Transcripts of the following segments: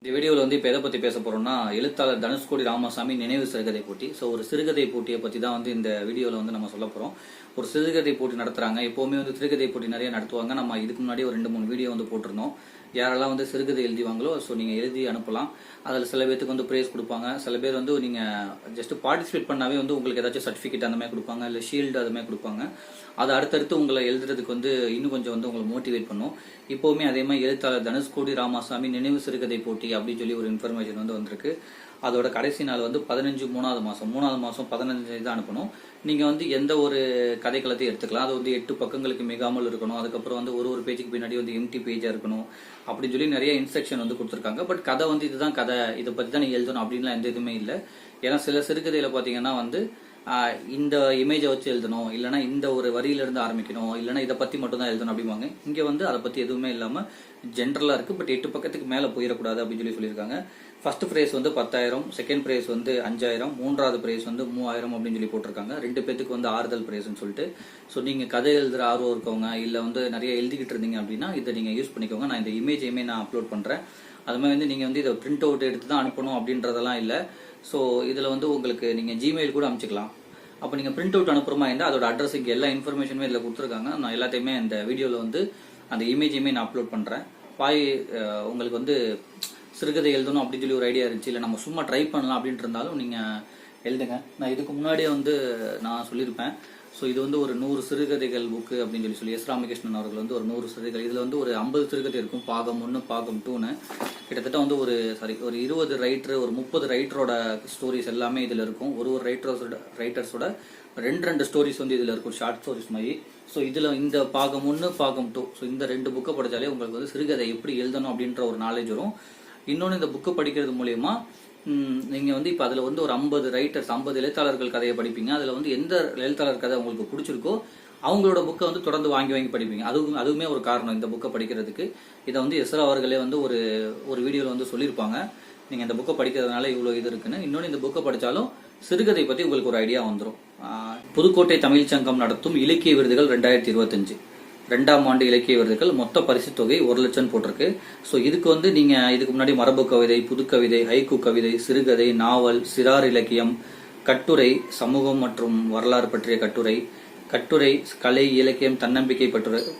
இந்த வீடியோவில் வந்து இப்போ எதை பற்றி பேச போகிறோம்னா எழுத்தாளர் தனுஷ்கோடி ராமசாமி நினைவு சிறுகதை போட்டி. ஸோ ஒரு சிறுகதை போட்டியை பற்றி தான் வந்து இந்த வீடியோவில் வந்து நம்ம சொல்ல போகிறோம். ஒரு சிறுகதை போட்டி நடத்துகிறாங்க. எப்போவுமே வந்து சிறுகதை போட்டி நிறைய நடத்துவாங்க. நம்ம இதுக்கு முன்னாடி ஒரு 2-3 வீடியோ வந்து போட்டிருந்தோம். யாரெல்லாம் வந்து சிறுகதை எழுதிவாங்களோ ஸோ நீங்கள் எழுதி அனுப்பலாம். அதில் சில பேருக்கு வந்து ப்ரைஸ் கொடுப்பாங்க. சில பேர் வந்து நீங்கள் ஜஸ்ட் பார்ட்டிசிபேட் பண்ணாவே வந்து உங்களுக்கு ஏதாச்சும் சர்டிஃபிகேட் அந்த மாதிரி கொடுப்பாங்க, இல்லை ஷீல்டு அது மாதிரி கொடுப்பாங்க. அது அடுத்தடுத்து உங்களை எழுதுறதுக்கு வந்து இன்னும் கொஞ்சம் வந்து உங்களை மோட்டிவேட் பண்ணும். இப்போவுமே அதே மாதிரி எழுத்தாளர் தனுஷ்கோடி ராமசாமி நினைவு சிறுகதை போட்டி அப்படின்னு சொல்லி ஒரு இன்ஃபர்மேஷன் வந்து வந்திருக்கு. அதோட கடைசி நாள் வந்து 15 3வது மாதம் 15 தான் அனுப்பணும். நீங்கள் வந்து எந்த ஒரு கதைக்களத்தையும் எடுத்துக்கலாம். அது வந்து 8 பக்கங்களுக்கு மிகாமல் இருக்கணும். அதுக்கப்புறம் வந்து ஒரு பேஜுக்கு பின்னாடி வந்து எம்டி பேஜாக இருக்கணும் அப்படின்னு சொல்லி நிறைய இன்ஸ்ட்ரக்ஷன் வந்து கொடுத்துருக்காங்க. பட் கதை வந்து இதுதான் கதை, இதை பற்றி தான் நீங்கள் எழுதணும் அப்படின்லாம் எந்த இதுவுமே இல்லை. ஏன்னா சில சிறுகதையில் பார்த்தீங்கன்னா வந்து இந்த இமேஜை வச்சு எழுதணும், இல்லைனா இந்த ஒரு வரியிலிருந்து ஆரம்பிக்கணும், இல்லைனா இதை பற்றி மட்டும் தான் எழுதணும் அப்படிம்பாங்க. இங்கே வந்து அதை பற்றி எதுவுமே இல்லாமல் ஜென்ரலாக இருக்குது. பட் 8 பக்கத்துக்கு மேலே போயிடக்கூடாது அப்படின்னு சொல்லியிருக்காங்க. ஃபர்ஸ்ட் ப்ரைஸ் வந்து 10,000, செகண்ட் ப்ரைஸ் வந்து 5,000, மூன்றாவது ப்ரைஸ் வந்து 3,000 அப்படின்னு சொல்லி போட்டிருக்காங்க. 2 பேத்துக்கு வந்து ஆறுதல் ப்ரைஸ்ன்னு சொல்லிட்டு. ஸோ நீங்கள் கதை எழுதுகிற ஆர்வம் இருக்கவங்க, இல்லை வந்து நிறைய எழுதிக்கிட்டு இருந்தீங்க அப்படின்னா இதை நீங்கள் யூஸ் பண்ணிக்கோங்க. நான் இந்த இமேஜையுமே நான் அப்லோட் பண்ணுறேன். அது மாதிரி வந்து நீங்கள் வந்து இதை பிரிண்ட் அவுட் எடுத்து தான் அனுப்பணும் அப்படின்றதெல்லாம் இல்லை. ஸோ இதில் வந்து உங்களுக்கு நீங்கள் ஜிமெயில் கூட அனுப்பிச்சிக்கலாம். அப்போ நீங்கள் பிரிண்ட் அவுட் அனுப்புறமா இருந்தால் அதோட அட்ரஸ் இங்கே எல்லா இன்ஃபர்மேஷனுமே இதில் கொடுத்துருக்காங்க. நான் எல்லாத்தையுமே இந்த வீடியோவில் வந்து அந்த இமேஜையுமே நான் அப்லோட் பண்ணுறேன். உங்களுக்கு வந்து சிறுகதை எழுதணும் அப்படின்னு சொல்லி ஒரு ஐடியா இருந்துச்சு, இல்லை நம்ம சும்மா ட்ரை பண்ணலாம் அப்படின்ட்டு இருந்தாலும் நீங்கள் எழுதுங்க. நான் இதுக்கு முன்னாடியே வந்து நான் சொல்லியிருப்பேன். ஸோ இது வந்து ஒரு 100 சிறுகதைகள் புக்கு அப்படின்னு சொல்லி எஸ் ராமகிருஷ்ணன் அவர்கள் வந்து ஒரு 100 சிறுகதை, இதில் வந்து ஒரு 50 சிறுகதை இருக்கும். பாகம் 1 பாகம் 2ன்னு கிட்டத்தட்ட வந்து ஒரு 20 ரைட்டர், ஒரு 30 ரைட்டரோட ஸ்டோரிஸ் எல்லாமே இதில் இருக்கும். ஒரு ரைட்டர்ஸோட 2 ஸ்டோரிஸ் வந்து இதில் இருக்கும், ஷார்ட் ஸ்டோரிஸ் மாதிரி. ஸோ இதில் இந்த பாகம் 1 பாகம் 2, ஸோ இந்த 2 புக்கை படித்தாலே உங்களுக்கு வந்து சிறுகதை எப்படி எழுதணும் அப்படின்ற ஒரு நாலேஜ் வரும். இன்னொன்று, இந்த புக்கை படிக்கிறது மூலயமா நீங்கள் வந்து இப்போ அதில் வந்து ஒரு 50 ரைட்டர்ஸ், 50 எழுத்தாளர்கள் கதையை படிப்பீங்க. அதில் வந்து எந்த எழுத்தாளர் கதை உங்களுக்கு பிடிச்சிருக்கோ அவங்களோட புக்கை வந்து தொடர்ந்து வாங்கி படிப்பீங்க. அதுவுமே ஒரு காரணம் இந்த புக்கை படிக்கிறதுக்கு. இதை வந்து எஸ்ரா அவர்களே வந்து ஒரு வீடியோவில் வந்து சொல்லியிருப்பாங்க. நீங்கள் இந்த புக்கை படிக்கிறதுனால இவ்வளோ இது இருக்குன்னு. இன்னொன்று, இந்த புக்கை படித்தாலும் சிறுகதை பற்றி உங்களுக்கு ஒரு ஐடியா வந்துடும். புதுக்கோட்டை தமிழ் சங்கம் நடத்தும் இலக்கிய விருதுகள் 2025 2ஆம் ஆண்டு இலக்கிய விருதுகள் மொத்த பரிசு தொகை 1 லட்சம் போட்டிருக்கு. ஸோ இதுக்கு வந்து நீங்கள் இதுக்கு முன்னாடி மரபு கவிதை, புதுக்கவிதை, ஹைக்கூ கவிதை, சிறுகதை, நாவல், சிறார் இலக்கியம், கட்டுரை, சமூகம் மற்றும் வரலாறு பற்றிய கட்டுரை, கலை, இலக்கியம், தன்னம்பிக்கை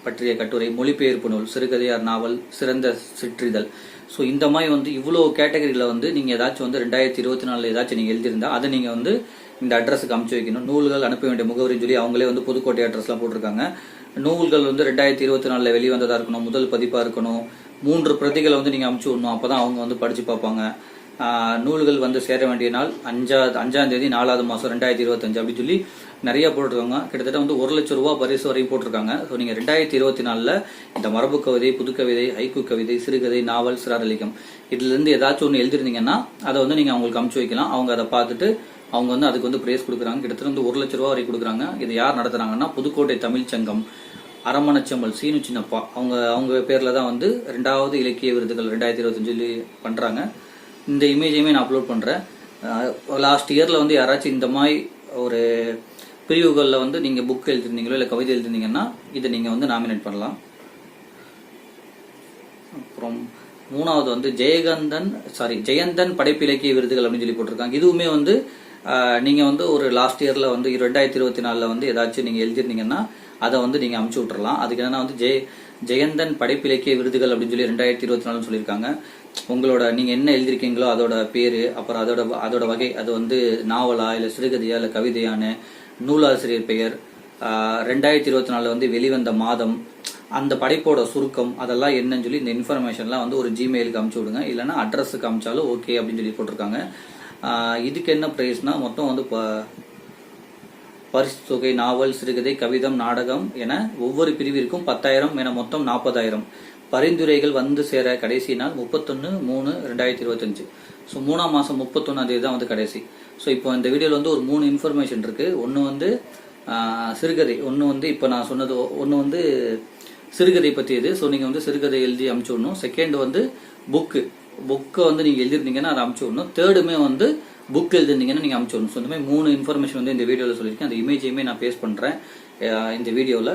பற்றிய கட்டுரை, மொழிபெயர்ப்பு நூல், சிறுகதையார் நாவல், சிறந்த சிற்றிதழ். ஸோ இந்த மாதிரி வந்து இவ்வளோ கேட்டகரியில் வந்து நீங்கள் ஏதாச்சும் வந்து 2024 ஏதாச்சும் நீங்கள் எழுதியிருந்தா அதை நீங்கள் வந்து இந்த அட்ரஸுக்கு அனுப்பிச்சு வைக்கணும். நூல்கள் அனுப்ப வேண்டிய முகவரின்னு சொல்லி அவங்களே வந்து புதுக்கோட்டை அட்ரஸ்லாம் போட்டிருக்காங்க. நூல்கள் வந்து 2024 வெளிவந்ததாக இருக்கணும், முதல் பதிப்பாக இருக்கணும். 3 பிரதிகளை வந்து நீங்கள் அனுப்பிச்சு விடணும். அப்போ தான் அவங்க வந்து படித்து பார்ப்பாங்க. நூல்கள் வந்து சேர வேண்டிய நாள் 5ஆம் தேதி 4வது மாதம் 2025 அப்படின்னு சொல்லி நிறைய போட்டிருக்காங்க. கிட்டத்தட்ட வந்து 1 லட்சம் ரூபா பரிசு வரையும் போட்டிருக்காங்க. ஸோ நீங்கள் 2024 இந்த மரபு கவிதை, புதுக்கவிதை, ஹைக்கூ கவிதை, சிறுகதை, நாவல், சிறார் இலக்கியம் இதுலேருந்து ஏதாச்சும் ஒன்று எழுதிருந்தீங்கன்னா அதை வந்து நீங்கள் அவங்களுக்கு அனுப்பிச்சு வைக்கலாம். அவங்க அதை பார்த்துட்டு அவங்க வந்து அதுக்கு வந்து பிரைஸ் கொடுக்குறாங்க. கிட்டத்தட்ட வந்து 1 லட்சம் ரூபா வரை கொடுக்குறாங்க. இது யார் நடத்துறாங்கன்னா புதுக்கோட்டை தமிழ் சங்கம், அரமணச்சம்பல் சீனு சின்னப்பா அவங்க பேரில் தான் வந்து 2வது இலக்கிய விருதுகள் 2025 பண்ணுறாங்க. இந்த இமேஜையுமே நான் அப்லோட் பண்ணுறேன். லாஸ்ட் இயரில் வந்து யாராச்சும் இந்த மாதிரி ஒரு பிரிவுகளில் வந்து நீங்கள் புக் எழுதிருந்தீங்களோ இல்லை கவிதை எழுதிருந்தீங்கன்னா இதை நீங்கள் வந்து நாமினேட் பண்ணலாம். அப்புறம் 3வது வந்து ஜெயந்தன் படைப்பு இலக்கிய விருதுகள் அப்படின்னு சொல்லி போட்டிருக்காங்க. இதுவுமே வந்து நீங்கள் வந்து ஒரு லாஸ்ட் இயரில் வந்து 2024 வந்து ஏதாச்சும் நீங்கள் எழுதிருந்தீங்கன்னா அதை வந்து நீங்கள் அமுச்சு விட்டுறலாம். அதுக்கு என்னன்னா வந்து ஜெயந்தன் படைப்பு இலக்கிய விருதுகள் அப்படின்னு சொல்லி 2024 சொல்லியிருக்காங்க. உங்களோட நீங்கள் என்ன எழுதிருக்கீங்களோ அதோட பேர், அப்புறம் அதோட வகை, அது வந்து நாவலா இல்லை சிறுகதையா இல்லை கவிதையான, நூலாசிரியர் பெயர், 2024 வந்து வெளிவந்த மாதம், அந்த படைப்போட சுருக்கம், அதெல்லாம் என்னன்னு சொல்லி இந்த இன்ஃபர்மேஷன்லாம் வந்து ஒரு ஜிமெயிலுக்கு அனுப்பிச்சு விடுங்க. இல்லைன்னா அட்ரஸுக்கு அனுப்பிச்சாலும் ஓகே அப்படின்னு சொல்லி போட்டிருக்காங்க. இதுக்கு என்ன ப்ரைஸ்னா மொத்தம் வந்து பரிசு தொகை நாவல், சிறுகதை, கவிதம், நாடகம் என ஒவ்வொரு பிரிவிற்கும் 10,000 என மொத்தம் 40,000. பரிந்துரைகள் வந்து சேர கடைசி நாள் 31/3/2025. ஸோ 3ஆம் மாதம் 31ஆம் தேதி தான் வந்து கடைசி. ஸோ இப்போ இந்த வீடியோவில் வந்து ஒரு 3 இன்ஃபர்மேஷன் இருக்குது. ஒன்று வந்து சிறுகதை, ஒன்று வந்து இப்போ நான் சொன்னது, ஒன்று வந்து சிறுகதை பற்றியது. ஸோ நீங்கள் வந்து சிறுகதை எழுதி அனுப்பிச்சு விடணும். செகண்ட் வந்து புக்கை வந்து நீங்கள் எழுதிருந்தீங்கன்னா அதை அனுப்பிச்சு விடணும். தேர்டுமே வந்து புக் எழுதிருந்தீங்கன்னா நீங்கள் அனுப்பிச்சு விடணும். ஸோ இந்த மாதிரி 3 இன்ஃபர்மேஷன் வந்து இந்த வீடியோவில் சொல்லியிருக்கேன். அந்த இமேஜையுமே நான் பேஸ்ட் பண்ணுறேன் இந்த வீடியோவில்.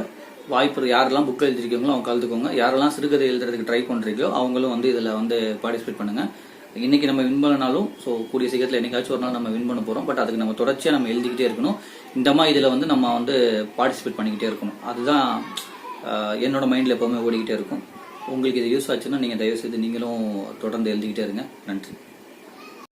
வாய்ப்பு யாரெல்லாம் புக் எழுதிருக்கீங்களோ அவங்க கலந்துக்கோங்க. யாரெல்லாம் சிறுகதை எழுதுறதுக்கு ட்ரை பண்ணுறீங்களோ அவங்களும் வந்து இதில் வந்து பார்ட்டிசிபேட் பண்ணுங்கள். இன்னைக்கு நம்ம வின் பண்ணனாலும் ஸோ கூடிய சீக்கிரத்தில் என்னைக்காச்சும் ஒரு நாள் நம்ம வின் பண்ண போகிறோம். பட் அதுக்கு நம்ம தொடர்ச்சியாக நம்ம எழுதிக்கிட்டே இருக்கணும். இந்த மாதிரி இதில் வந்து நம்ம வந்து பார்ட்டிசிபேட் பண்ணிக்கிட்டே இருக்கணும். அதுதான் என்னோட மைண்டில் எப்போவுமே ஓடிக்கிட்டே இருக்கும். உங்களுக்கு இது யூஸ் ஆச்சுன்னா நீங்கள் தயவுசெய்து நீங்களும் தொடர்ந்து எழுதிக்கிட்டே இருங்க. நன்றி.